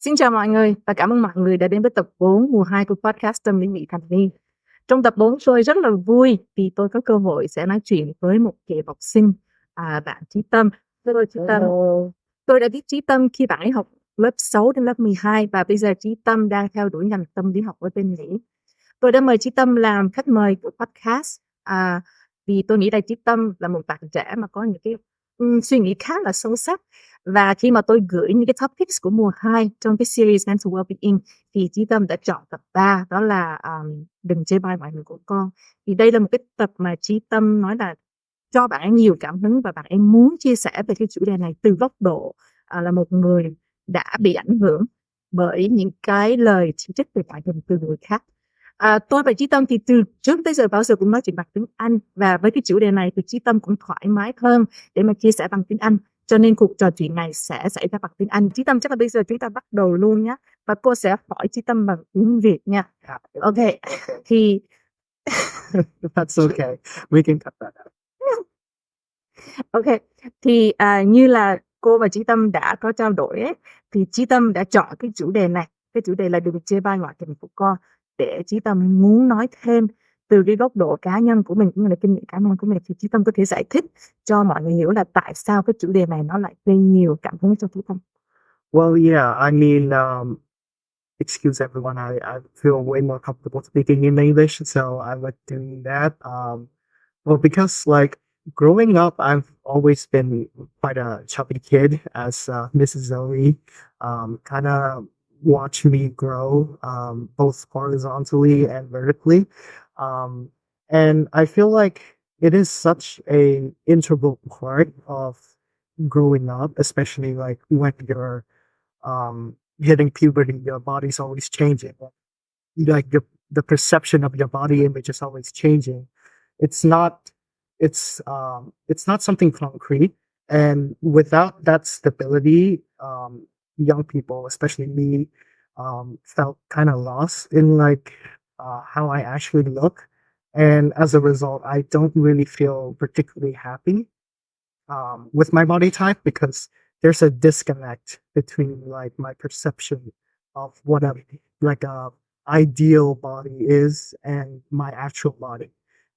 Xin chào mọi người và cảm ơn mọi người đã đến với tập 4 mùa 2 của podcast Tâm lý nghị thành niên. Trong tập 4 tôi rất là vui vì tôi có cơ hội sẽ nói chuyện với một chị học sinh, bạn Chí Tâm. Hello chị Tâm. Tôi đã biết Chí Tâm khi bạn ấy học lớp 6 đến lớp 12 và bây giờ Chí Tâm đang theo đuổi ngành tâm lý học ở bên Mỹ. Tôi đã mời Chí Tâm làm khách mời của podcast vì tôi nghĩ là Chí Tâm là một bạn trẻ mà có những cái suy nghĩ khá là sâu sắc. Và khi mà tôi gửi những cái topics của mùa 2 trong cái series Mental Wellbeing thì Chí Tâm đã chọn tập 3, đó là đừng chê bai ngoại hình của con. Thì đây là một cái tập mà Chí Tâm nói là cho bạn ấy nhiều cảm hứng và bạn ấy muốn chia sẻ về cái chủ đề này từ góc độ là một người đã bị ảnh hưởng bởi những cái lời chỉ trích về ngoại hình từ người khác. Tôi và Chí Tâm thì từ trước tới giờ bao giờ cũng nói chuyện bằng tiếng Anh, và với cái chủ đề này thì Chí Tâm cũng thoải mái hơn để mà chia sẻ bằng tiếng Anh, cho nên cuộc trò chuyện này sẽ xảy ra bằng tiếng Anh. Chí Tâm, chắc là bây giờ chúng ta bắt đầu luôn nhé, và cô sẽ hỏi Chí Tâm bằng tiếng Việt nha. Ok, thì That's okay. We can cut that out. ok, thì như là cô và Chí Tâm đã có trao đổi ấy, thì Chí Tâm đã chọn cái chủ đề này, cái chủ đề là đừng chê bai ngoại hình của con, để Chí Tâm muốn nói thêm từ cái góc độ cá nhân của mình cũng như là kinh nghiệm cá nhân của mình. Thì Chí Tâm có thể giải thích cho mọi người hiểu là tại sao cái chủ đề này nó lại gây nhiều cảm hứng cho Chí Tâm. Well, yeah, I mean, excuse everyone, I feel way more comfortable speaking in English, so I like doing that. Well, because like growing up, I've always been quite a chubby kid, as Mrs. Zoe kind of watched me grow, both horizontally and vertically. Um, and I feel like it is such a integral part of growing up, especially like when you're hitting puberty, your body's always changing. Like the perception of your body image is always changing. It's not it's not something concrete. And without that stability, young people, especially me, felt kind of lost in like how I actually look. And as a result, I don't really feel particularly happy with my body type, because there's a disconnect between like my perception of what a like a ideal body is and my actual body.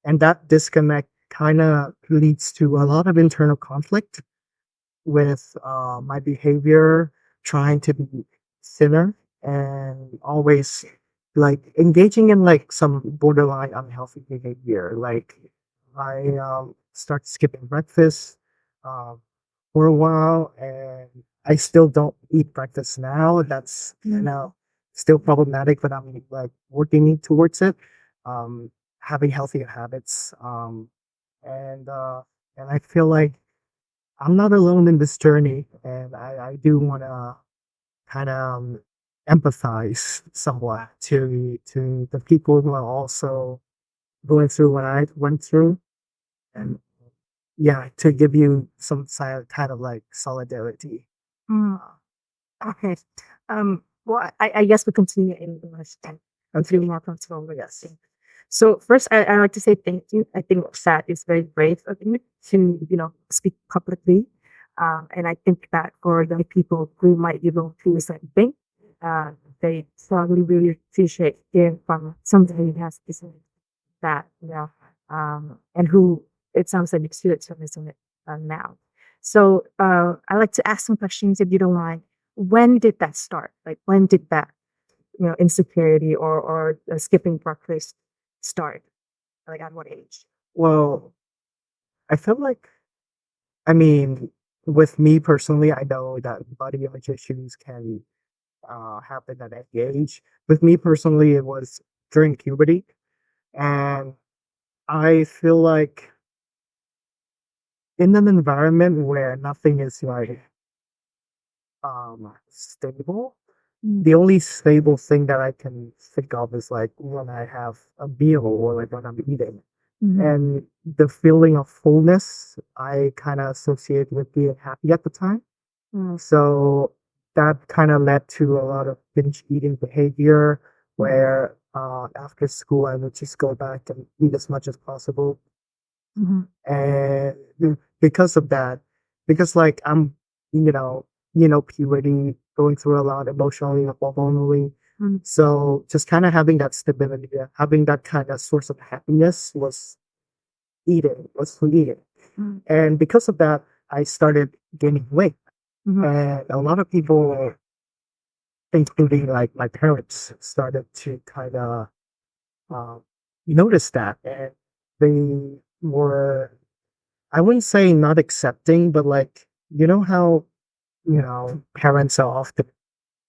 And that disconnect kind of leads to a lot of internal conflict with my behavior, trying to be thinner and always like engaging in like some borderline unhealthy behavior. Like I start skipping breakfast um, for a while, and I still don't eat breakfast now. That's still problematic, but I'm like working towards it. Um, Having healthier habits, and uh, and I feel like I'm not alone in this journey, and I do want to kind of empathize somewhat to the people who are also going through what I went through, and yeah, to give you some kind of like solidarity. Mm, okay. Well, I guess we continue in English then. I'm feeling more comfortable with us. So first, I like to say thank you. I think that is very brave of you to, speak publicly. And I think that for young people who might be going through the same thing, they probably really appreciate hearing from somebody who has this that, and who it sounds like experiencing it now. So I like to ask some questions if you don't mind. When did that start? Like when did that, insecurity or skipping breakfast start? Like at what age? Well, I feel like, I mean, with me personally, I know that body image issues can happen at any age. With me personally, it was during puberty, and I feel like in an environment where nothing is like stable, the only stable thing that I can think of is like when I have a meal or like when I'm eating. And the feeling of fullness I kind of associate with being happy at the time. So that kind of led to a lot of binge eating behavior where after school I would just go back and eat as much as possible. And because of that, because like I'm, puberty, going through a lot emotionally, hormonally. Mm. So just kind of having that stability, having that kind of source of happiness was food eating. Mm. And because of that, I started gaining weight. Mhm. And a lot of people, including like my parents, started to kind of uh, notice that. And they were, I wouldn't say not accepting, but like, you know how, parents are often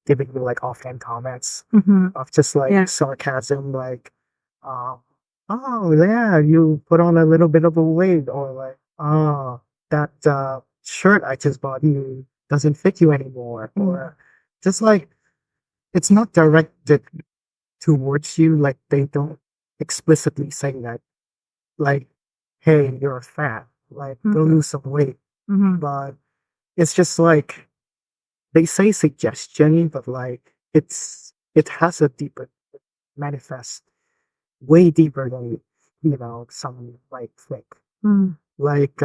giving you like offhand comments Mhm. of just like Yeah. sarcasm, like, um, oh yeah, you put on a little bit of a weight, or like, oh, that shirt I just bought you doesn't fit you anymore, Mm. or just like it's not directed towards you, like they don't explicitly say that, like, hey, you're fat, like go Mhm. lose some weight, Mhm. but it's just like they say suggestion, but like it has a deeper manifest, way deeper than some like fake. Mm. Like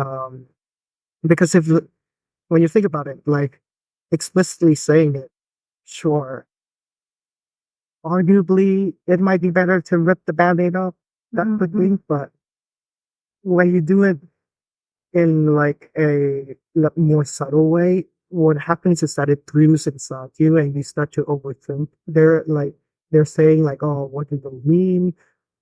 because when you think about it, like explicitly saying it, sure, arguably it might be better to rip the band-aid off that Mhm. quickly, but when you do it in like a more subtle way, what happens is that it brews inside you and you start to overthink. They're saying like, oh, what do they mean?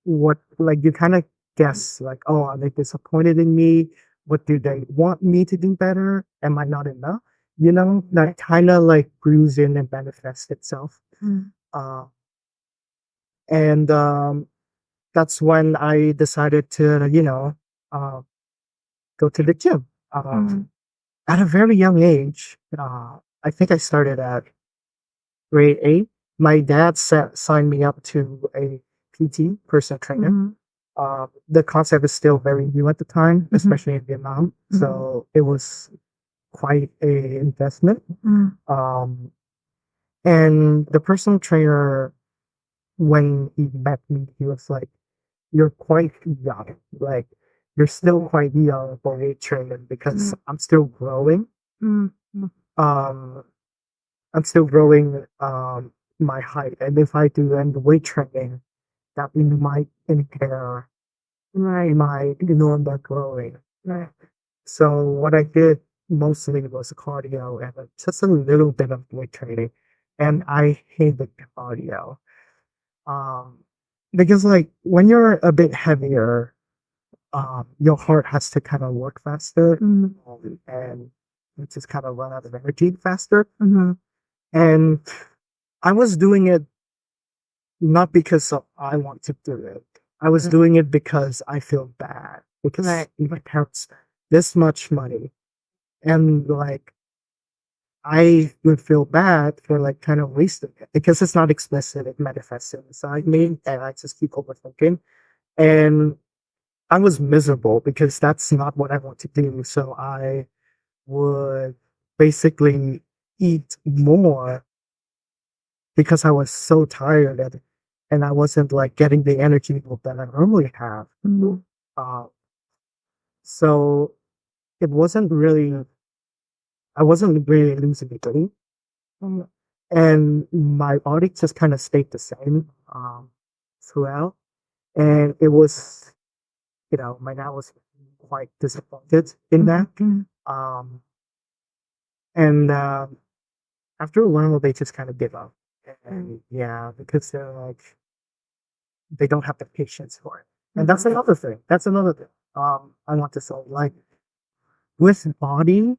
What, like, you kind of guess like, oh, are they disappointed in me? What do they want me to do better? Am I not enough? That kind of like brews in and manifests itself. Mm. Uh, and that's when I decided to, uh, go to the gym. Mhm. At a very young age, I think I started at grade 8. My dad signed me up to a PT, personal trainer. Mhm. The concept is still very new at the time, Mhm. especially in Vietnam. Mhm. So it was quite a investment. Mm. Um, and the personal trainer, when he met me, he was like, "You're quite young. Like, you're still quite young for weight training because Mm. I'm still growing. Mm. Mm. Um, I'm still growing my height, and if I do any weight training, that might impair my normal growing." Right. So what I did mostly was cardio and just a little bit of weight training, and I hated cardio. Um, because like when you're a bit heavier, your heart has to kind of work faster, Mm. and you just kind of run out of energy faster. Mhm. And I was doing it not because I want to do it. I was Mm. doing it because I feel bad because Right. my parents spent this much money, and like I would feel bad for like kind of wasting it because it's not explicit. It manifests inside me, and I just keep overthinking. And I was miserable because that's not what I want to do. So I would basically eat more because I was so tired and I wasn't like getting the energy that I normally have. Mhm. Uh, so it wasn't really, I wasn't really losing weight. Um, and my body just kind of stayed the same throughout. And it was, my dad was quite disappointed in that. Mhm. Um, and after a while, they just kind of give up. And yeah, because they're like, they don't have the patience for it. And that's another thing. That's another thing. I want to say, like, with body,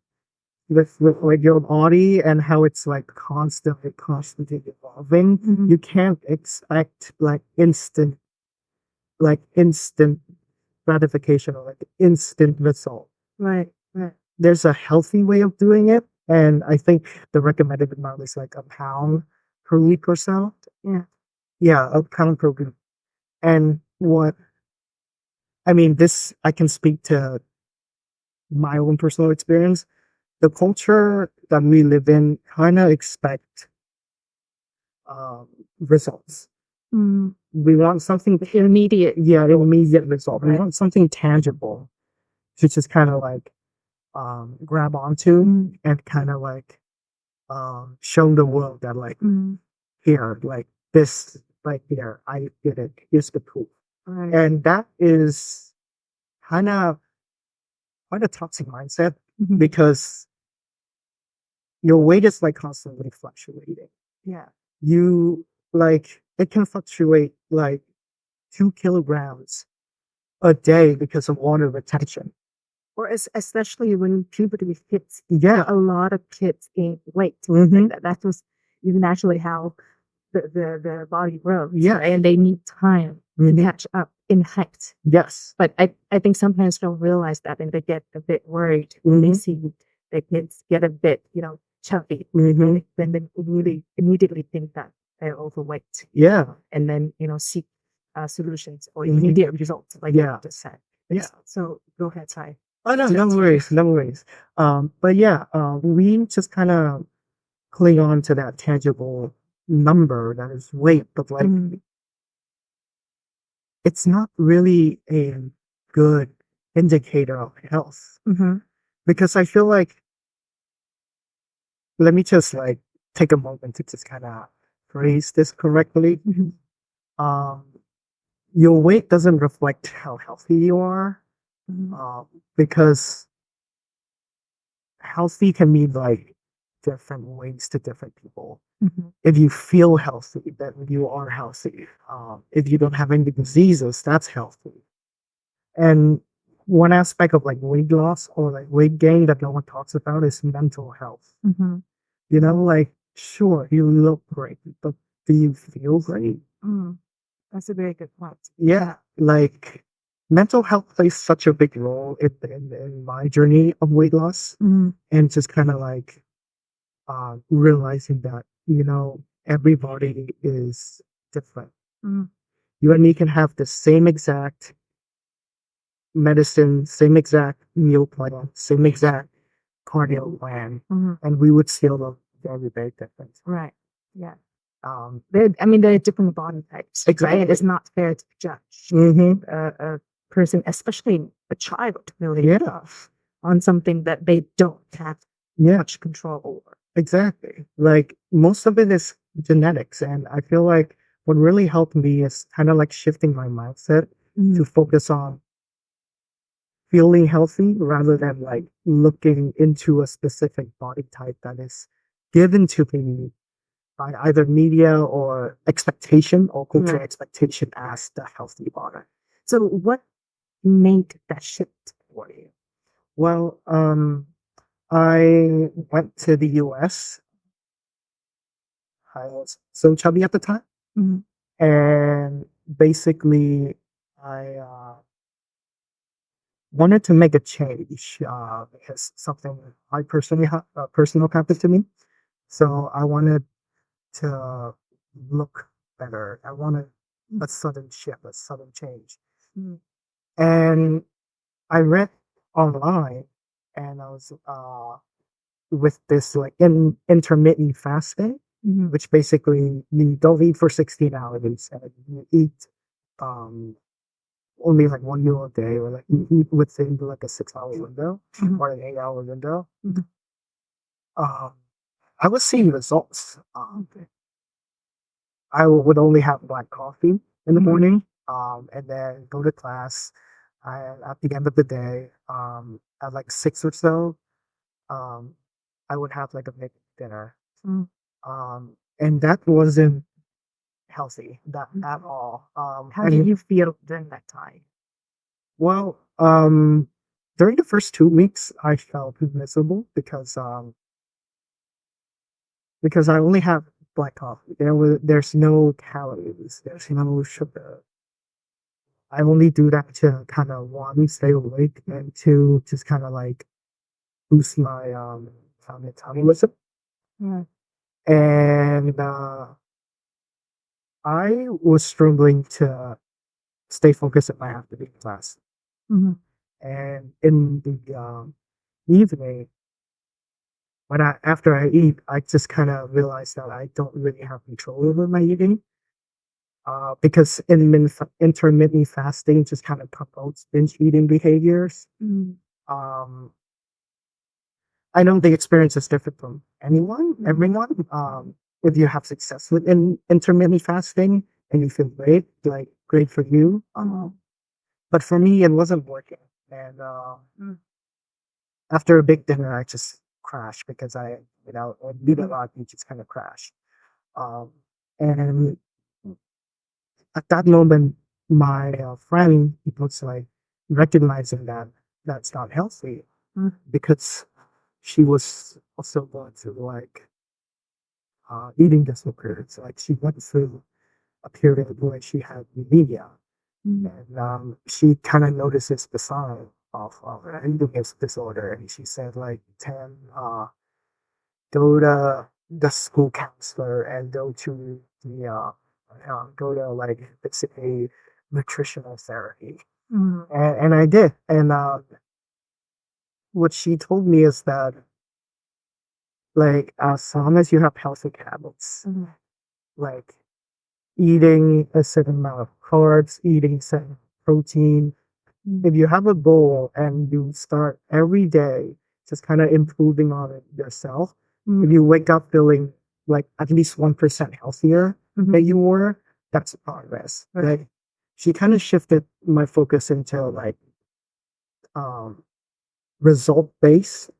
with like your body and how it's like constantly evolving, Mhm. you can't expect like instant gratification or like instant result. Right. Right. There's a healthy way of doing it, and I think the recommended amount is like a pound per week or so. Yeah. Yeah, a pound per week. And what I mean, this I can speak to my own personal experience. The culture that we live in kind of expect um, results. Mm. We want something, Immediate. yeah, immediate result. We Right. want something tangible to just kind of like grab onto and kind of like shown the world that like Mm. here, like this right here, I did it. Here's the proof. Right. And that is kind of quite a toxic mindset Mhm. because your weight is like constantly fluctuating. Yeah. You like it can fluctuate like 2 kilograms a day because of water retention. Or especially when puberty hits, Yeah. a lot of kids gain weight. Mhm. That was even actually how the body grows. Yeah. Right? And they need time to Mhm. catch up in height. Yes. But I think some parents don't realize that and they get a bit worried when they Mhm. see their kids get a bit, chubby. Mhm. Then they immediately think that they're overweight. Yeah. And then, seek solutions or Mhm. immediate results, like Yeah. you just said. Yeah. So go ahead, Ty. Oh no, no worries, no worries. But yeah, we just kind of cling on to that tangible number that is weight, but like Mm. it's not really a good indicator of health Mhm. because I feel like let me just like take a moment to just kind of phrase this correctly. Mhm. Um, your weight doesn't reflect how healthy you are, Mhm. because healthy can mean like different ways to different people. Mhm. If you feel healthy, then you are healthy. If you don't have any diseases, that's healthy. And one aspect of like weight loss or like weight gain that no one talks about is mental health. Mhm. You know, like sure, you look great, but do you feel great? Mm. That's a very good point. Yeah, like mental health plays such a big role in my journey of weight loss Mhm. and just kind of like realizing that, everybody is different. Mm. You and me can have the same exact medicine, same exact meal plan, same exact cardio plan, Mhm. and we would still look very, very different. Right. Yeah. Um, There are different body types, right? Exactly. It's not fair to judge mhm. a person, especially a child, really, Yeah, on something that they don't have yeah, much control over. exactly. Like most of it is genetics, and I feel like what really helped me is kind of like shifting my mindset to Mm. focus on feeling healthy rather than like looking into a specific body type that is given to me by either media or expectation or cultural Right. expectation as the healthy body. So what made that shift for you? Well, I went to the US. I was so chubby at the time. Mhm. And basically, I wanted to make a change because something I personal happened to me. So I wanted to look better. I wanted a sudden shift, a sudden change. Mm. And I read online, and I was with this like intermittent fasting, Mhm. which basically you don't eat for 16 hours and you eat um only like one meal a day, or like you eat within like a 6 hour window Mhm. or an 8 hour window. Mhm. Um, I was seeing results. Okay. I would only have black coffee in the Mhm. morning, and then go to class. At the end of the day, at like 6 or so, um, I would have like a big dinner. Mm. And that wasn't healthy that at all. How did you feel during that time? Well, during the first 2 weeks, I felt miserable because I only have black coffee. There's no calories. There's no sugar. I only do that to kind of one, stay awake, and two, just kind of like boost my metabolism. Yeah. And I was struggling to stay focused if I have to be in class. Mhm. And in the evening, when after I eat, I just kind of realize that I don't really have control over my eating. Because intermittent fasting just kind of promotes binge eating behaviors. Mm. Um, I know the experience is different from everyone. If you have success with intermittent fasting and you feel great, like great for you. But for me, it wasn't working. And Mm. after a big dinner, I just crashed because I did a lot and just kind of crashed. Um, and at that moment, my friend, he was like recognizing that that's not healthy Mm. because she was also going through like eating disorders. Like she went through a period where she had anemia, and she kind of notices the sign of eating disorder, and she said like, "Tam, go to the school counselor and go to like basically nutritional therapy." Mm. And I did. And what she told me is that like as long as you have healthy habits, Mm. like eating a certain amount of carbs, eating certain protein, if you have a goal and you start every day just kind of improving on it yourself, if you wake up feeling like at least 1% healthier than you were, that's progress. Like she kind of shifted my focus into like um result based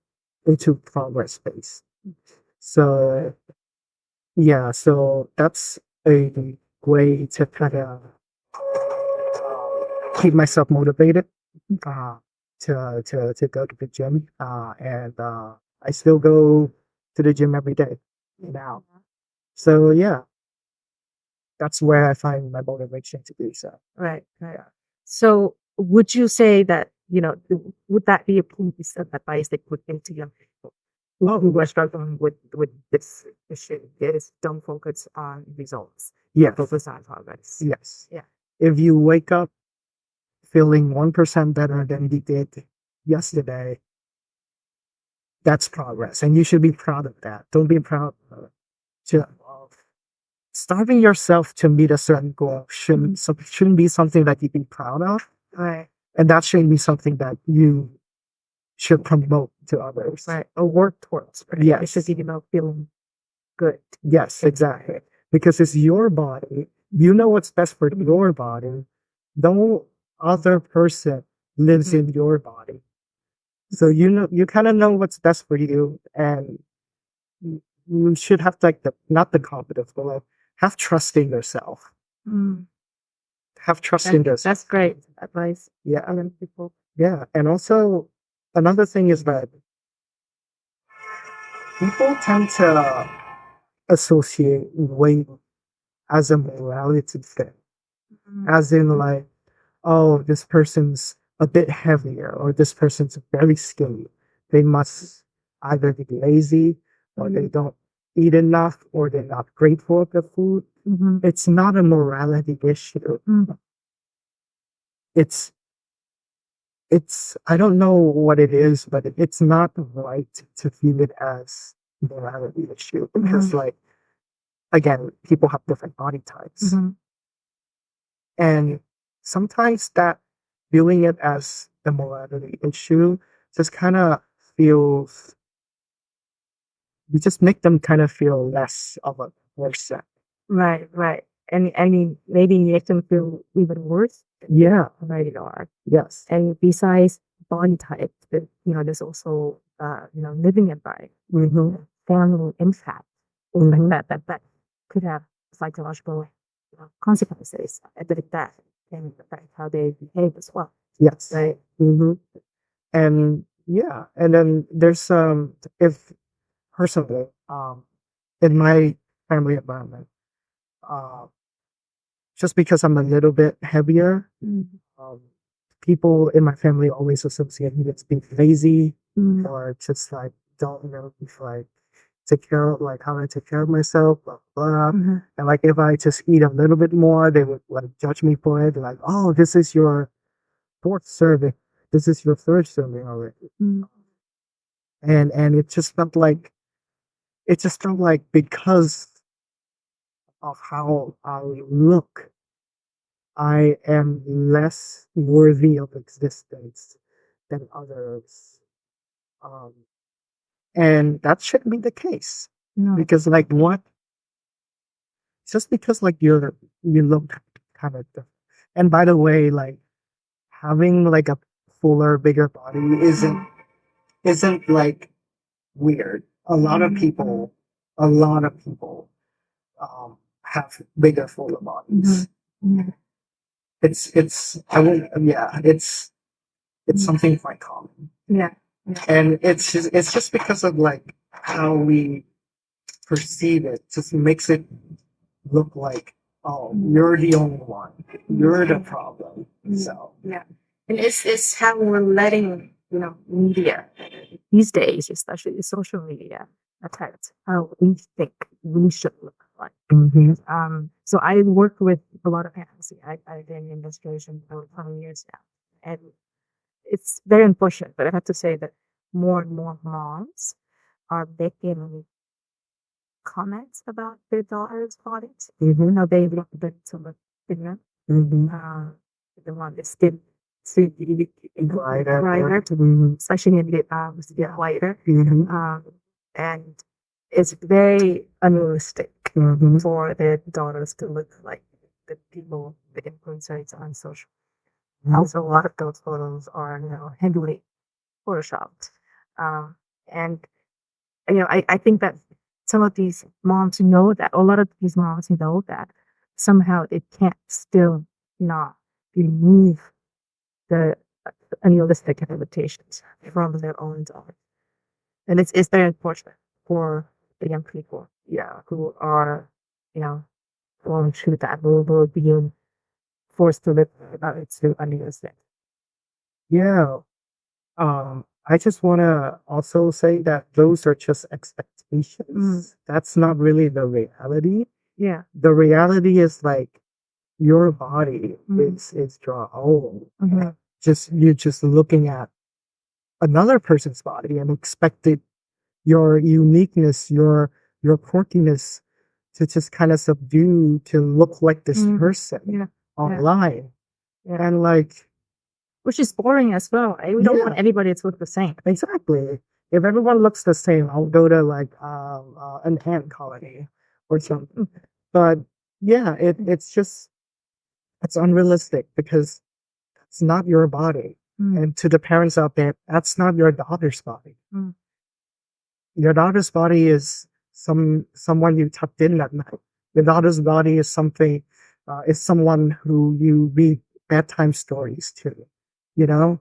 into progress based. So yeah, so that's a way to kind of keep myself motivated uh, to go to the gym. And I still go to the gym every day now. So yeah, that's where I find my motivation to do so. Right, right. So would you say that, would that be a piece of advice that would give to young people who are struggling with this issue? Is don't focus on results. Yeah. Focus on progress. Yes. Yeah. If you wake up feeling 1% better than you did yesterday, that's progress. And you should be proud of that. Don't be proud of starving yourself to meet a certain goal shouldn't be something that you be proud of. Right. And that shouldn't be something that you should promote to others. Right. Or work towards. Right? Yes. It should be about feeling good. Yes, exactly. Because it's your body. You know what's best for your body. No other person lives in your body. So you kind of know what's best for you, and you should have like not the confidence, but like have trust in yourself. Mm. Have trust in yourself. That's great advice. Yeah. Other people. Yeah. And also another thing is that people tend to associate weight as a morality thing. As in like, oh, this person's a bit heavier or this person's very skinny. They must either be lazy or they don't eat enough or they're not grateful of the food. It's not a morality issue. It's I don't know what it is, but it's not right to feel it as a morality issue because like again, people have different body types. And sometimes that viewing it as the morality issue just kind of feels, you just make them kind of feel less of a person. Right, right. And I mean, maybe make them feel even worse Yeah. than they are. Yes. And besides body type, there's also living environment, family impact, and that could have psychological consequences. I believe that can affect how they behave as well. Yes. Right. And yeah, and then there's if personally, in my family environment, uh, just because I'm a little bit heavier, um, people in my family always associate me with being lazy or just like don't know if like take care of like how I take care of myself, blah blah. And like if I just eat a little bit more, they would like judge me for it. They're like, oh, this is your fourth serving, this is your third serving already. And it just felt like because of how I look, I am less worthy of existence than others. Um, And that shouldn't be the case. No. Because like what? Just because like you look kind of different. And by the way, like having like a fuller, bigger body isn't like weird. A lot of people have bigger, fuller bodies. Mhm. It's I won't yeah, it's something quite common. Yeah. And it's just because of like how we perceive it, just makes it look like, oh, you're the only one. You're the problem. So Yeah. And it's how we're letting, media these days, especially social media, affect how we think we should look like. So I work with a lot of parents. I've been in administration for 20 years now. And it's very unfortunate, but I have to say that more and more moms are making comments about their daughters' bodies. How they look a bit to look thinner. They want the skin to be brighter, especially in the arms to get whiter. And it's very unrealistic for their daughters to look like the people, the influencers on social. Also, a lot of those photos are, heavily photoshopped. And I think that some of these moms know that, a lot of these moms know that somehow they can't still not remove the unrealistic expectations from their own daughters. And it's very unfortunate for the young people, who are, going through that, who are being forced to live to unrealistic. yeah. I just want to also say that those are just expectations. That's not really the reality. Yeah. The reality is like your body is your own. You're just looking at another person's body and expected your uniqueness, your quirkiness to just kind of subdue to look like this person online. And like, which is boring as well. We don't want everybody to look the same. exactly. If everyone looks the same, I'll go to like an ant colony or something. But yeah, it's unrealistic because it's not your body. And to the parents out there, that's not your daughter's body. Your daughter's body is someone you tucked in that night. Your daughter's body is someone who you read bedtime stories to, you know?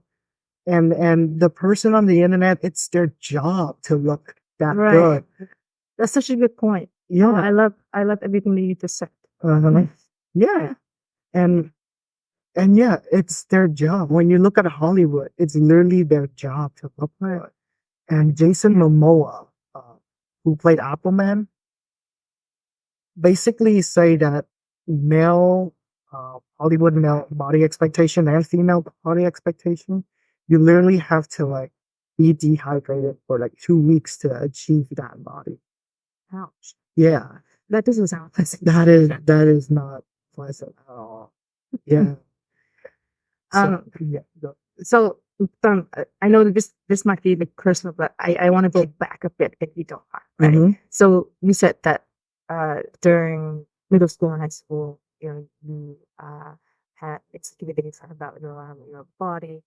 And the person on the internet, it's their job to look that good. That's such a good point. Yeah. I love everything that you just said. Yeah. And yeah, it's their job. When you look at Hollywood, it's literally their job to look good. And Jason Momoa, who played Aquaman, basically say that Hollywood male body expectation and female body expectation, you literally have to like be dehydrated for like 2 weeks to achieve that body. Ouch. Yeah. That doesn't sound pleasant. That is not pleasant at all. Yeah. So I know that this might be a bit personal, but I want to go back a bit if you don't mind. Right? So you said that during middle school and high school, you had activities about your body,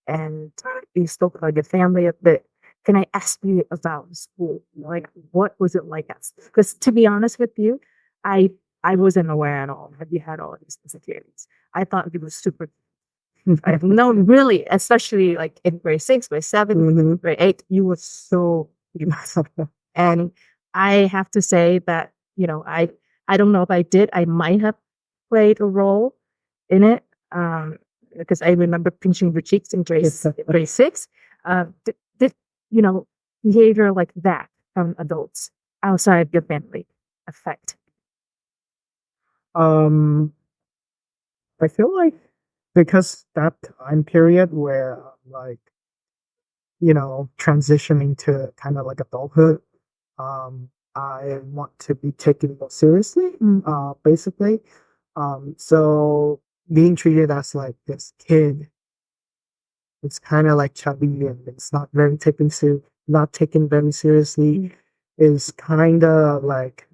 and you spoke about your family a bit. Can I ask you about school? Like, what was it like? Because to be honest with you, I wasn't aware at all that you had all of these insecurities. I thought it was super. I've known really, especially like in grade 6, grade 7, grade 8, you were so beautiful. And I have to say that, I don't know if I did. I might have played a role in it, because I remember pinching your cheeks in grade 6. Did behavior like that from adults outside your family affect? I feel like because that time period where like transitioning to kind of like adulthood, I want to be taken more seriously, basically. So being treated as like this kid, it's kind of like chubby and it's not very taken not taken very seriously is kind of like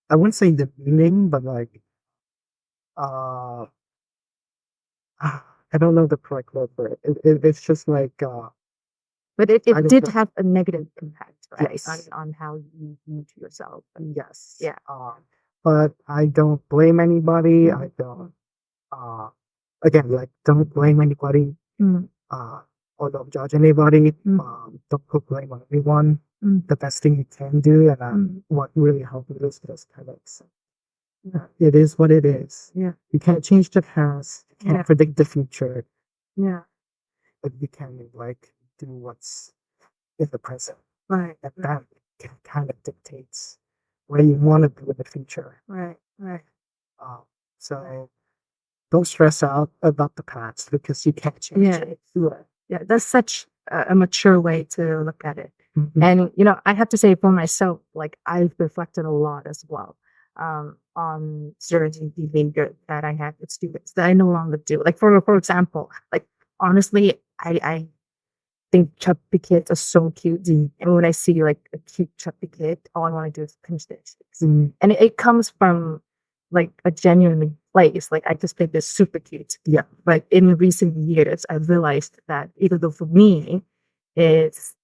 I wouldn't say demeaning, but like uh I don't know the correct word for it. It's just like But I it don't did know. have a negative impact, right? Yes. On how you view to yourself. Yes. Yeah. But I don't blame anybody. I don't uh again like don't blame anybody. Mm. Or don't judge anybody. Mm. Don't put blame on everyone. Mm. The best thing you can do, and what really helped me is just kind of it is what it is. Yeah. You can't change the past. You can't Yeah. predict the future, Yeah. but you can like do what's in the present. Right. And that kind of dictates where you want to be in the future. Right. Right. So don't stress out about the past because you can't change Yeah. it. Yeah. That's such a mature way to look at it. Mhm. And I have to say for myself, like I've reflected a lot as well on certain behavior that I had with students that I no longer do. Like for example, like honestly, I think chubby kids are so cute. And when I see like a cute chubby kid, all I want to do is pinch their cheeks. Mm. And it comes from like a genuine place. Like I just think they're super cute. Yeah. But in recent years, I've realized that even though for me it's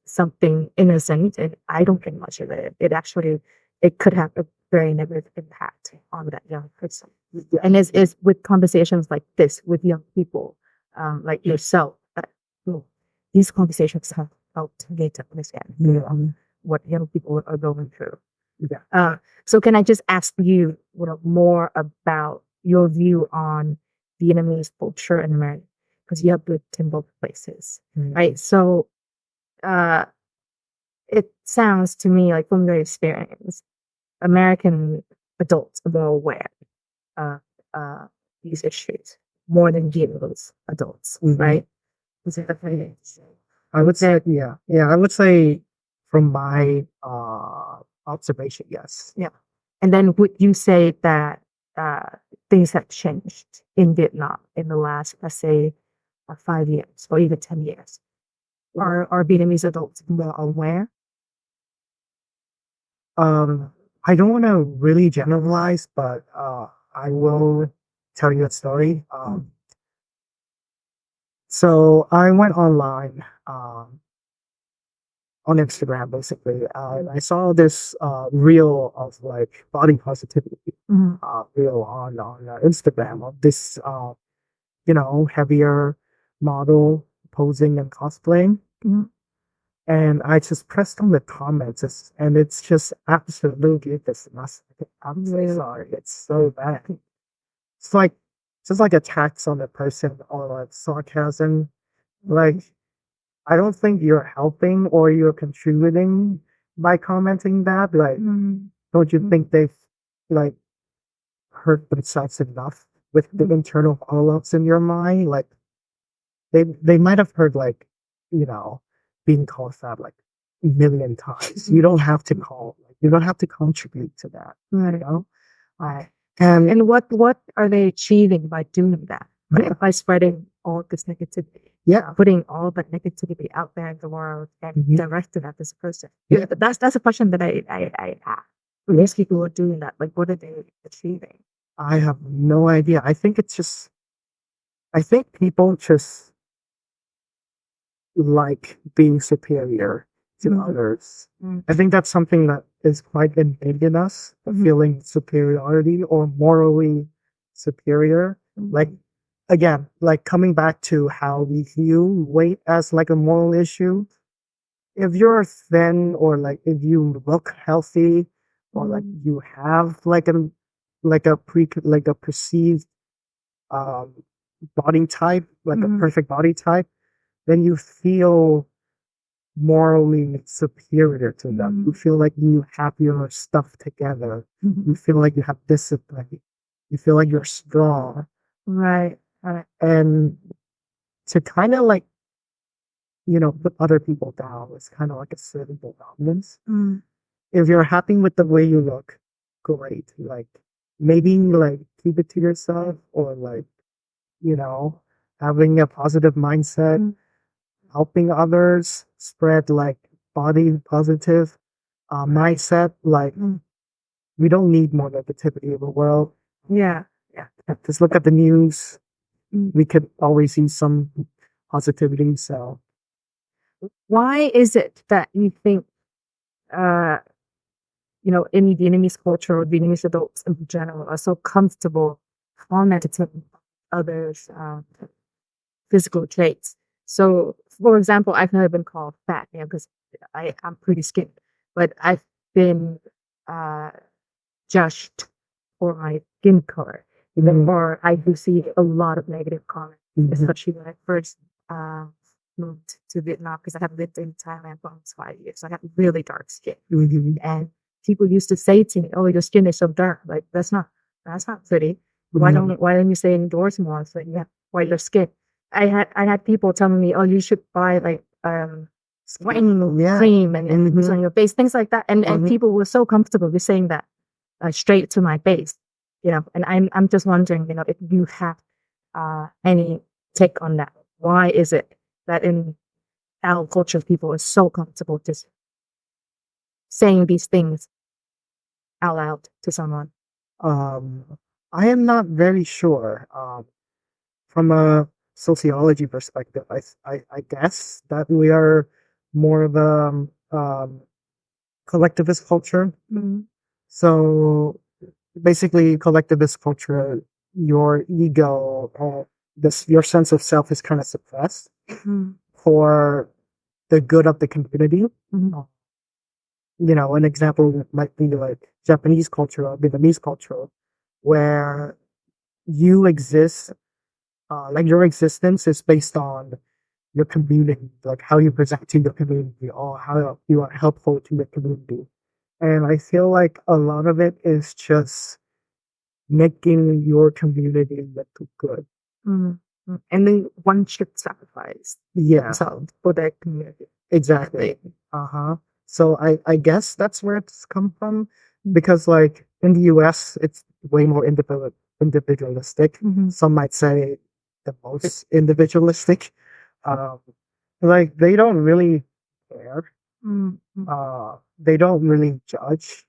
something innocent and I don't think much of it, it could have a very negative impact on that young person. Yeah. And it's with conversations like this with young people, like yourself, that these conversations have helped me to understand what young people are going through. Yeah. So can I just ask you, more about your view on Vietnamese culture in America? Because you have lived in both places, right? So it sounds to me like from your experience, American adults are more aware of these issues more than Vietnamese adults, right? Is that the case? I would say, yeah. I would say from my observation, yes. Yeah. And then would you say that uh, things have changed in Vietnam in the last, let's say, 5 years or even 10 years? Are Vietnamese adults more aware? I don't want to really generalize, but I will tell you a story. So I went online on Instagram, basically. I saw this reel of like body positivity reel on Instagram of this heavier model posing and cosplaying. And I just pressed on the comments, and it's just absolutely disgusting. I'm really sorry. It's so bad. It's like just like attacks on the person or like sarcasm. Like I don't think you're helping or you're contributing by commenting that. Like, don't you think they've like hurt themselves enough with the internal follow-ups in your mind? Like they might have heard like, you know, being called fat like a million times. You don't have to you don't have to contribute to that. Right. You know? Right. And And what are they achieving by doing that? Right? By spreading all this negativity, putting all that negativity out there in the world and directing at this person. Yeah. That's a question that I have. These people who are doing that, like, what are they achieving? I have no idea. I think people just like being superior to others. I think that's something that is quite innate in us, feeling superiority or morally superior. Like, again, like coming back to how we view weight as like a moral issue. If you're thin or like if you look healthy or like you have like a perceived um body type, like a perfect body type, then you feel morally superior to them. You feel like you have your stuff together. You feel like you have discipline. You feel like you're strong. Right. Right. And to kind of like, put other people down is kind of like a certain dominance. If you're happy with the way you look, great. Like maybe like keep it to yourself or like, having a positive mindset. helping others, spread like body positive mindset. Like we don't need more negativity in the world. Yeah. Yeah, just look at the news. Mm. We could always see some positivity. So Why is it that you think, uh, in Vietnamese culture or Vietnamese adults in general are so comfortable commenting others' physical traits? So, for example, I've never been called fat, because I'm pretty skinny, but I've been uh, judged for my skin color. Or I receive a lot of negative comments, especially when I first uh, moved to Vietnam, because I have lived in Thailand for almost 5 years. So I have really dark skin, and people used to say to me, "Oh, your skin is so dark. Like that's not pretty. Why don't you say indoors more so you have whiter skin?" I had people telling me, "Oh, you should buy like whitening cream and use on your face, things like that." And people were so comfortable with saying that straight to my face, And I'm just wondering, if you have any take on that. Why is it that in our culture, people are so comfortable just saying these things out loud to someone? I am not very sure. From a sociology perspective, I guess that we are more of a collectivist culture. So basically, collectivist culture, your ego, your sense of self is kind of suppressed for the good of the community. An example might be like Japanese culture or Vietnamese culture, where you exist, like your existence is based on your community, like how you present to your community or how you are helpful to the community. And I feel like a lot of it is just making your community look good. And then one should sacrifice themselves for their community. Exactly. So I guess that's where it's come from, because like in the US, it's way more individualistic. Some might say the most individualistic. Um, like they don't really care. They don't really judge.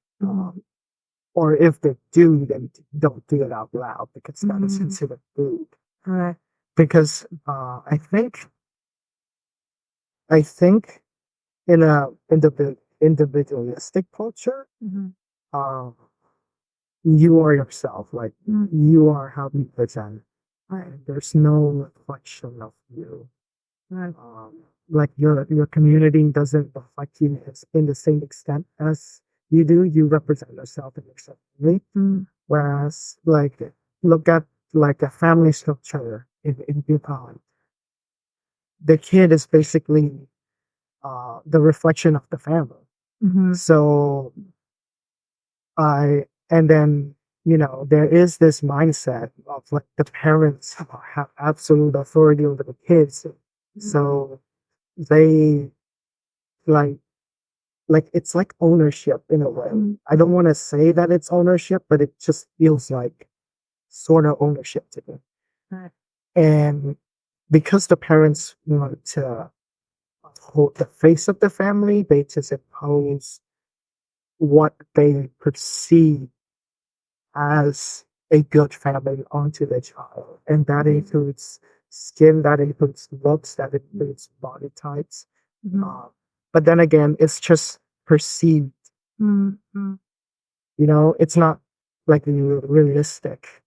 Or if they do, then don't do it out loud because that is considered rude. Right. Because I think in a individualistic culture, um, you are yourself. Like you are how you present. Right. There's no reflection of you. Right. Like your community doesn't reflect you in the same extent as you do. You represent yourself in your family. Whereas, like, look at like a family structure in Vietnam. The kid is basically the reflection of the family. So and then, there is this mindset of like the parents have absolute authority over the kids. So they like, it's like ownership in a way. I don't want to say that it's ownership, but it just feels like sort of ownership to me. Right. And because the parents want to hold the face of the family, they just impose what they perceive as a good family onto the child. And that includes skin, that includes looks, that includes body types. But then again, it's just perceived. It's not like realistic.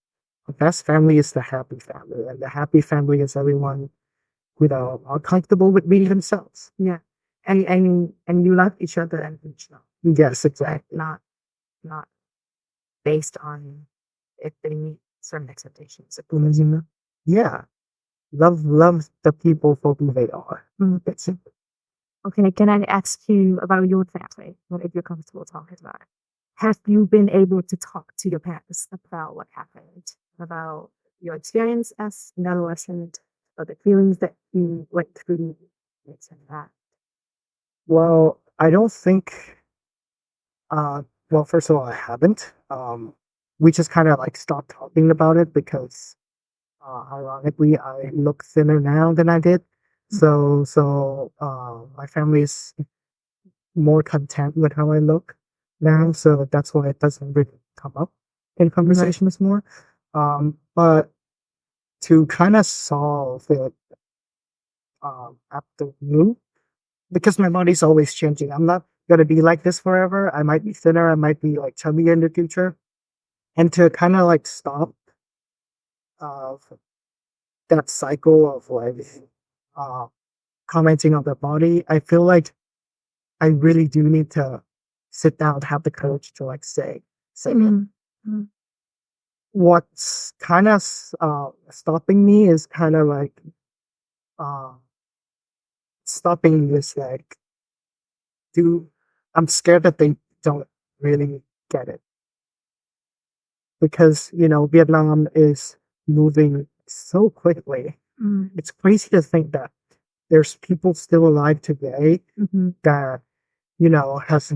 The best family is the happy family, and the happy family is everyone are comfortable with being themselves. Yeah. And you love each other and each other. Yes, exactly. Not based on if they meet certain expectations. Yeah. Love the people for who they are. That's it. Okay, can I ask you about your family? What if you're comfortable talking about it? Have you been able to talk to your parents about what happened, about your experience as an adolescent, or the feelings that you went through, this and that? Well, I don't think. Well, first of all, I haven't. We just kind of like stopped talking about it because, ironically, I look thinner now than I did. My family is more content with how I look now, so that's why it doesn't really come up in conversations more. But to kind of solve it after you, because my body's always changing. I'm not gonna be like this forever. I might be thinner. I might be like chubby in the future, and to kind of like stop uh, that cycle of like uh, commenting on the body, I feel like I really do need to sit down, have the courage to like say it. Mm. Mm. What's kind of stopping me is kind of like uh, stopping this like do I'm scared that they don't really get it because Vietnam is moving so quickly. Mm. It's crazy to think that there's people still alive today Mhm. that has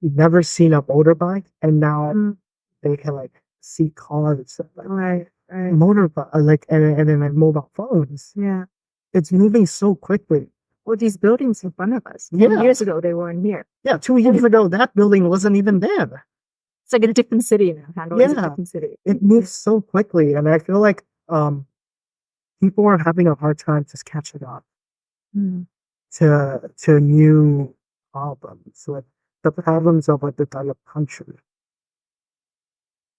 never seen a motorbike, and now Mm. they can like see cars, like Right. Right. motorbike, like and then like mobile phones. Yeah. It's moving so quickly. Well, these buildings in front of us, 2 Yeah. years ago, they weren't here. Yeah, 2 years ago, that building wasn't even there. It's like a different city now. Hanoi is a Yeah. different city. It moves so quickly, and I feel like people are having a hard time just catching up Mm. to new problems, like the problems of like the developed country.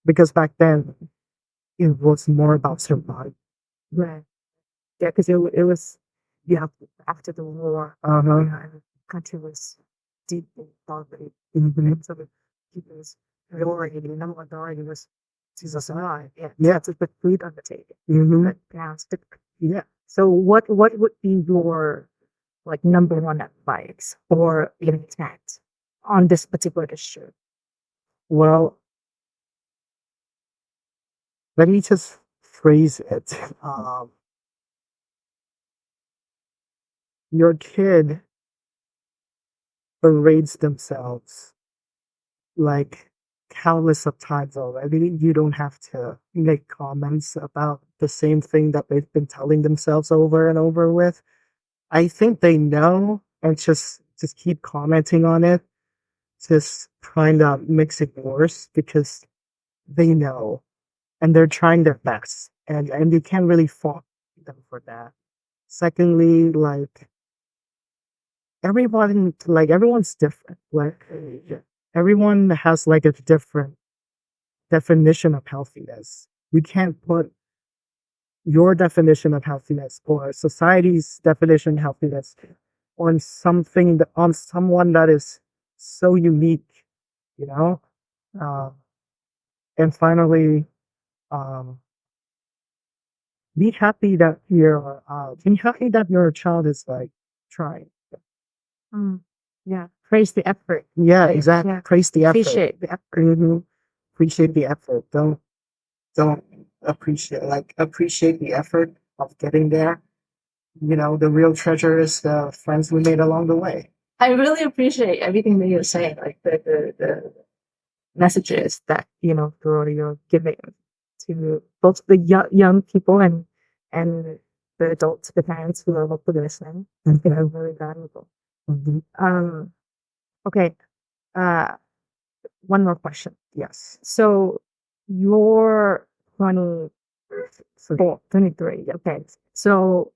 Because back then it was more about survival. Right. Yeah, because it was, yeah, after the war, Uh-huh. and the country was deep in poverty. Mhm. So the people's priority, the number one priority was to survive. Yeah. Yeah. To put food on the table. Mhm. But now it's different. Yeah. So what would be your like number one advice or intent on this particular issue? Well, let me just phrase it. Your kid berates themselves like countless of times already. You don't have to make comments about the same thing that they've been telling themselves over and over with. I think they know, and just keep commenting on it, just kind of makes it worse because they know and they're trying their best, and you can't really fault them for that. Secondly, like everyone's different. Like everyone has like a different definition of healthiness. We can't put your definition of healthiness or society's definition of healthiness on on someone that is so unique, you know? Uh, and finally, um, be happy that your child is like trying. Mm. Yeah. Praise the effort. Yeah, exactly. Yeah. Praise the effort. Appreciate the effort. Mhm. Appreciate the effort. Don't appreciate the effort of getting there. The real treasure is the friends we made along the way. I really appreciate everything that you're saying, like the messages that you're giving to both the young people and the adults, the parents who are hopefully listening. Very valuable. Mhm. Okay. Uh, one more question. Yes. So you're 23. Okay. So,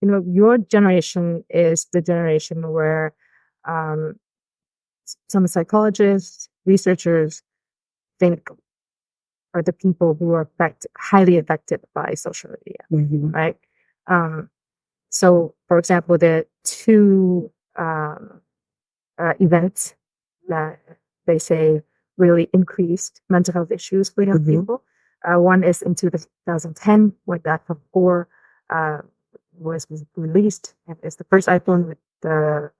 your generation is the generation where um, some psychologists, researchers think are the people who are highly affected by social media, Mhm. right? Um, so, for example, there are two events that they say really increased mental health issues for young Mhm. people. One is in 2010 when the iPhone 4 uh, was released, and it's the first iPhone with the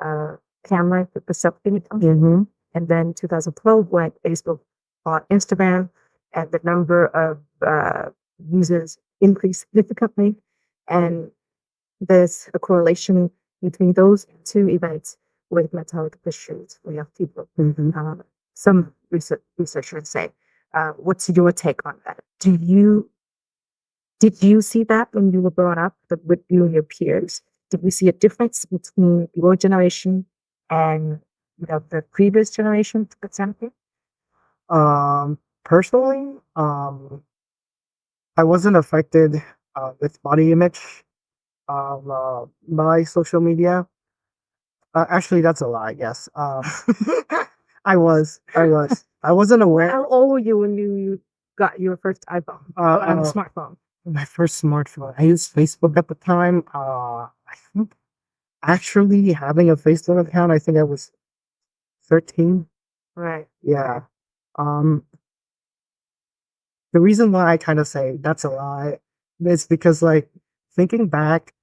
camera with the self-image function. Mhm. And then 2012 when Facebook bought Instagram, and the number of users increased significantly. And there's a correlation between those two events with mental health issues for young people. Mhm. Some researchers say, what's your take on that? Did you see that when you were growing up with you and your peers? do we see a difference between your generation and the previous generation, for example? Personally, I wasn't affected with body image by social media. Actually, that's a lie. Yes, I wasn't aware. How old were you when you got your first iPhone, smartphone? My first smartphone. I used Facebook at the time. I think actually having a Facebook account, I think I was 13. Right. Yeah. Um, the reason why I kind of say that's a lie is because, like, thinking back,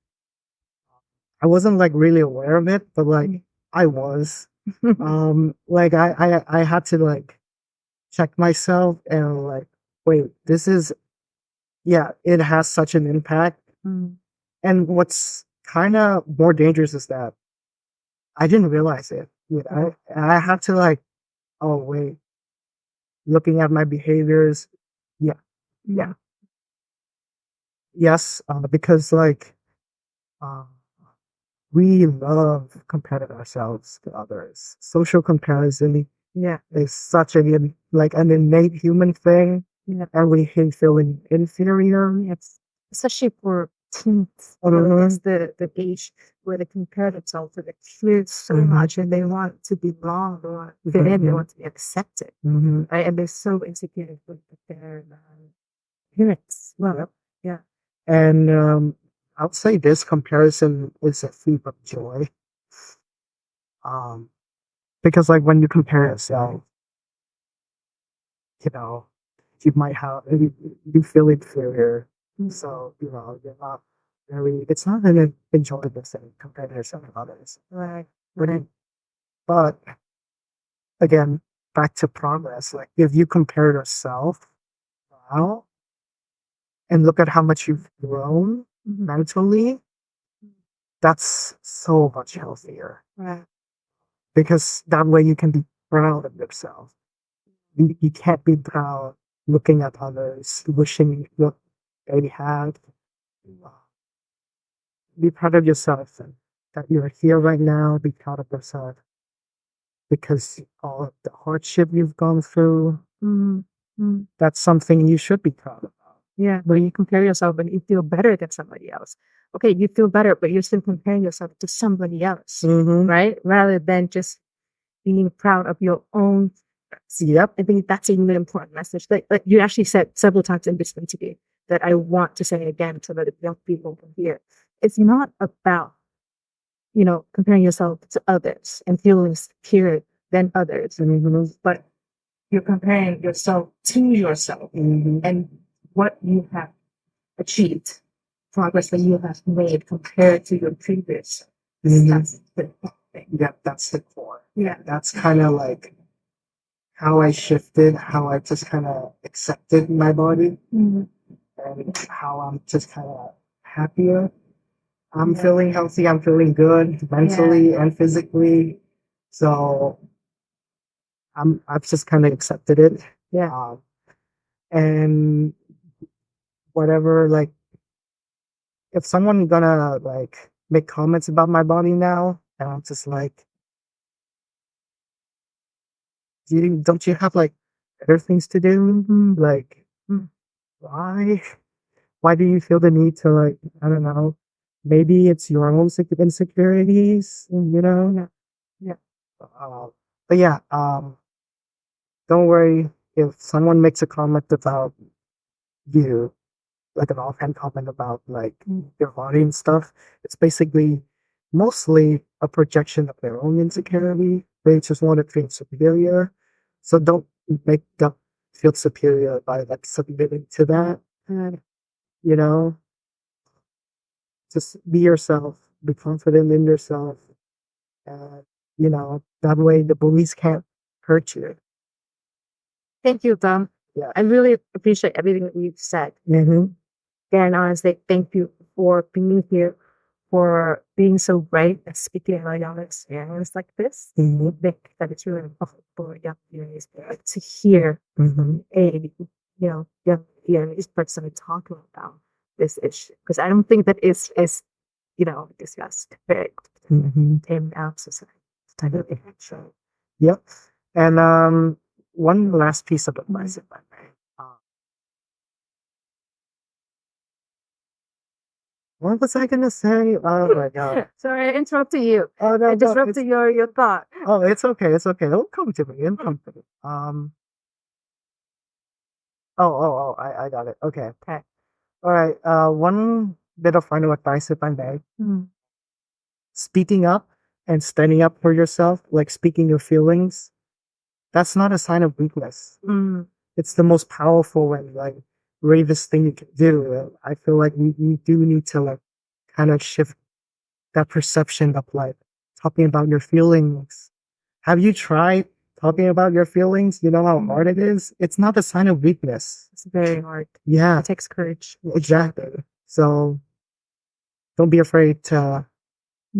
I wasn't like really aware of it, but like I was. Like I had to like check myself and like, wait, this is, yeah, it has such an impact. Mm. And what's kind of more dangerous is that I didn't realize it. I had to like, oh wait, looking at my behaviors. Yeah, yeah, yes, because like uh, we love comparing ourselves to others. Social comparison, Yeah. is such like an innate human thing, Yeah. and we hate feeling inferior. Yes. Especially for teens. That's the age where they compare themselves to their peers so much and they want to belong, they want to fit in, they want to be accepted. Right? And they're so insecure with their appearance. Well, yeah. And I would say this comparison is a thief of joy. Because like when you compare yourself, you know, you might have you feel inferior. So, you're not very, it's not an enjoyable thing compared to yourself with others. Right. Right. But again, back to progress. Like if you compare yourself now and look at how much you've grown mentally, that's so much healthier. Right. Because that way you can be proud of yourself. You can't be proud looking at others, wishing what they had. Be proud of yourself and that you're here right now. Be proud of yourself because all of the hardship you've gone through, that's something you should be proud of. Yeah, when you compare yourself and you feel better than somebody else. Okay, you feel better, but you're still comparing yourself to somebody else, right? Rather than just being proud of your own. Yep. I think that's a really important message. Like you actually said several times in this interview that I want to say again to the young people here. It's not about, comparing yourself to others and feeling superior than others, but you're comparing yourself to yourself and what you have achieved, progress that you have made compared to your previous. That's the thing. Yeah, that's the core. Yeah. That's kind of like how I shifted, how I just kind of accepted my body, and how I'm just kind of happier. I'm feeling healthy. I'm feeling good mentally and physically. So I've just kind of accepted it. Yeah. And whatever, like, if someone gonna like make comments about my body now, and I'm just like, don't you have like better things to do? Like, why? Why do you feel the need to like, I don't know, maybe it's your own insecurities, Yeah. But yeah, don't worry if someone makes a comment about you, like an offhand comment about like your body and stuff. It's basically mostly a projection of their own insecurity. They just want to feel superior. So don't make them feel superior by like submitting to that. You know, just be yourself, be confident in yourself. And, that way the bullies can't hurt you. Thank you, Tom. Yeah. I really appreciate everything that you've said. Mm-hmm. And honestly, thank you for being here, for being so brave and speaking about your own experience like this. I think that it's really important for young viewers to hear a young Vietnamese person talking about this issue, because I don't think that it's as discussed very in our society. Sure. Yep. And one last piece of advice, if I may. What was I gonna say? Oh my god. Sorry, I interrupted you. Oh no, I no, disrupted your thought. oh, it's okay. It's okay. It'll come to me. It'll come to me. I got it. Okay. Okay. All right. One bit of final advice, if I may. Mm. Speaking up and standing up for yourself, like speaking your feelings, that's not a sign of weakness. Mm. It's the most powerful and like bravest thing you can do. I feel like we do need to like kind of shift that perception of like talking about your feelings. Have you tried talking about your feelings? You know how hard it is? It's not a sign of weakness. It's very hard. Yeah, It takes courage. exactly. So don't be afraid to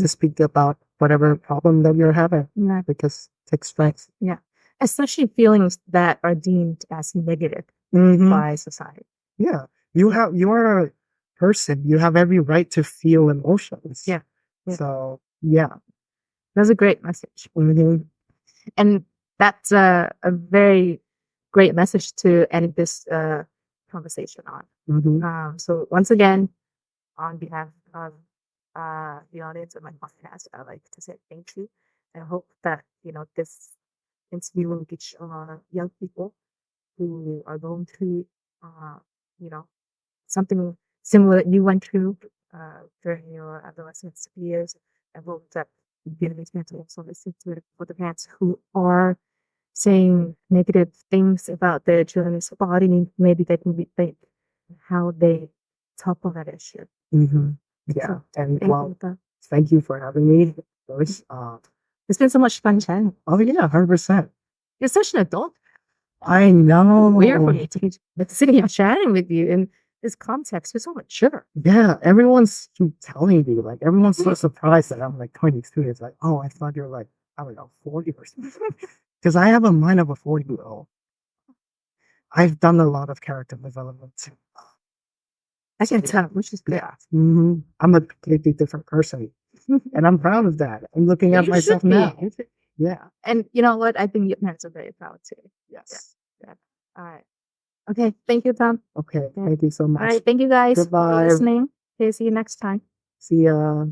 speak about whatever problem that you're having Yeah. because it takes strength. Yeah. Especially feelings that are deemed as negative Mhm. by society. Yeah, you are a person. You have every right to feel emotions. Yeah. Yeah. So yeah. That's a great message. Mhm. And that's a very great message to end this conversation on. Mhm. So once again, on behalf of the audience of my podcast, I'd like to say thank you. I hope that this interview will reach young people who are going through you know something similar that you went through during your adolescence years. I hope that the parents will also listen to it for the parents who are saying negative things about their children's body. Maybe they can rethink how they tackle that issue. Mhm. Yeah, So, and thank well, you. Beth. thank you for having me, Joyce. It's been so much fun chatting. Oh yeah, 100%. You're such an adult. I know. Weird for me to be sitting here chatting with you in this context. You're so mature. Yeah, everyone's keep telling me, like everyone's so surprised that I'm like 22. It's like, oh, I thought you're like, I don't know, 40 or something. Because I have a mind of a 40-year-old. I've done a lot of character development too. I can tell, which is good. Yeah. I'm a completely different person. And I'm proud of that. I'm looking at You myself should be. now. You should- Yeah. And you know what? I think your parents are very proud too. Yes. Yeah. All right. Okay. Thank you, Tom. Okay. Thank you so All much. right. Thank you guys for Goodbye. listening. Okay. See you next time. See ya.